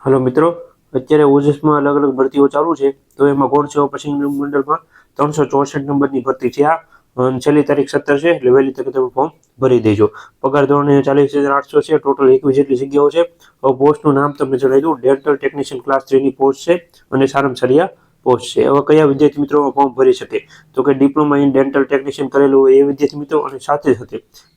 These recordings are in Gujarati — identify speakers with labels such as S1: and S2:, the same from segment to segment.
S1: हेलो मित्रों, અત્યારે ઓજસમાં અલગ અલગ ભરતીઓ ચાલુ છે તો એમાં ગૌણ સેવા પસંદ મંડળમાં 364 નંબરની ભરતી છે। આ છેલ્લી તારીખ 17 છે એટલે વહેલી તકે તમે ફોર્મ ભરી દેજો। પગાર ધોરણ 40,800 છે। ટોટલ 21 જેટલી જગ્યાઓ છે। હવે પોસ્ટનું નામ તમને જણાવી દઉં। ડેન્ટલ ટેકનિશિયન ક્લાસ 3 ની પોસ્ટ છે અને સારામાં સારી આ પોસ્ટ છે। હવે કયા વિદ્યાર્થી મિત્રો ફોર્મ ભરી શકે તો કે ડિપ્લોમા ઇન ડેન્ટલ ટેકનિશિયન કરેલું હોય એ વિદ્યાર્થી મિત્રો અને સાથે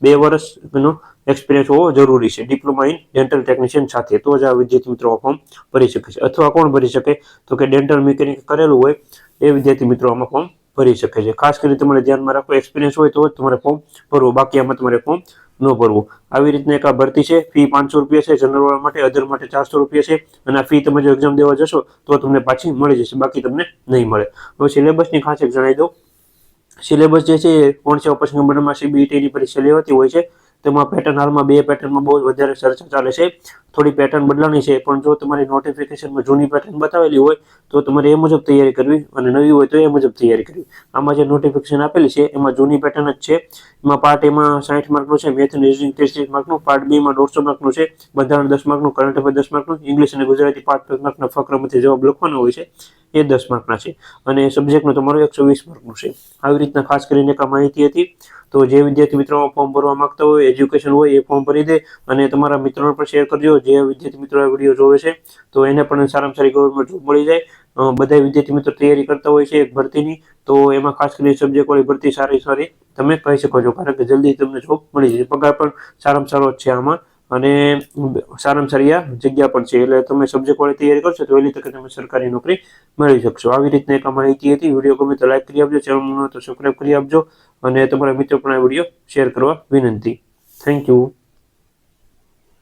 S1: 2 વર્ષનો एक्सपीरियंस होवो जरूरी है। डिप्लोमा इन डेंटल टेक्निशियन साथ तो ज आ विद्यार्थी मित्रों फॉर्म भरी सके अथवा कोण भरी सके तो कि डेंटल मिकेनिक करेलू होय ए विद्यार्थी मित्रों आमां फॉर्म भरी सके। खास कर ध्यान में राखो एक्सपीरियंस होय तो तमारे फॉर्म भरवू, बाकी आमां तमारे फॉर्म न भरवू। આવી રીતના એક આ ભરતી છે। ફી 500 રૂપિયા છે। જનરલ વાળા માટે, અધર માટે 400 રૂપિયા છે અને આ ફી તમે જો એક્ઝામ દેવા જશો તો તમને પાછી મળી જશે, બાકી તમને નહીં મળે। હવે સિલેબસની ખાસ એક જણાવી દઉં। सिलेबस जे छे कोण सेवा पसंद मंडळमां सीबीईटी ની परीक्षा लेवाती होय छे। तेमां पेटर्न हालमां 2 पेटर्नमां बहुत वधारे चर्चा चाले छे। थोड़ी पेटर्न बदलाणी छे पण जो तमारी नोटिफिकेशनमां जूनी पेटर्न बतावेली होय तो तमारे ए मुजब तैयारी करवी अने नवी होय तो ए मुजब तैयारी करवी। आमां जे नोटिफिकेशन आपेली छे एमां जूनी पेटर्न ज छे। एमां पार्ट ए मां 60 मार्कनुं छे, मैथ एंड रीजनिंग 30 मार्कनुं, पार्ट बी मां 150 मार्कनुं छे, बंधारण 10 मार्कनुं, करंट अफेर 10 मार्कनुं, इंग्लिश अने गुजराती 5 मार्कना फकरामांथी जवाब लखवाना होय छे ए 10 मार्कना छे अने सब्जेक्टनुं तमारुं 120 मार्कनुं छे। આવી રીતના ખાસ કરીને એક માહિતી હતી। તો જે વિદ્યાર્થી મિત્રો ફોર્મ ભરવા માંગતા હોય, એજ્યુકેશન હોય એ ફોર્મ ભરી દે અને તમારા મિત્રોને પણ શેર કરજો। જે વિદ્યાર્થી મિત્રો આ વિડીયો જોવે છે તો એને પણ સારામાં સારી ગવર્મેન્ટ જોબ મળી જાય। બધા વિદ્યાર્થી મિત્રો તૈયારી કરતા હોય છે એક ભરતીની, તો એમાં ખાસ કરીને સબ્જેક્ટ વાળી ભરતી સારી તમે કહી શકો છો, કારણ કે જલ્દી તમને જોબ મળી જાય। પગાર પણ સારામાં સારો જ છે આમાં અને સારામાં સારી આ જગ્યા પણ છે, એટલે તમે સબ્જેક્ટ વાળી તૈયારી કરશો તો વહેલી તકે તમે સરકારી નોકરી મેળવી શકશો। આવી રીતના એક માહિતી હતી। વિડીયો ગમે તો લાઈક કરી આપજો, ચેનલ તો સબસ્ક્રાઇબ કરી આપજો અને તમારા મિત્રો પણ આ વિડીયો શેર કરવા વિનંતી। Thank you.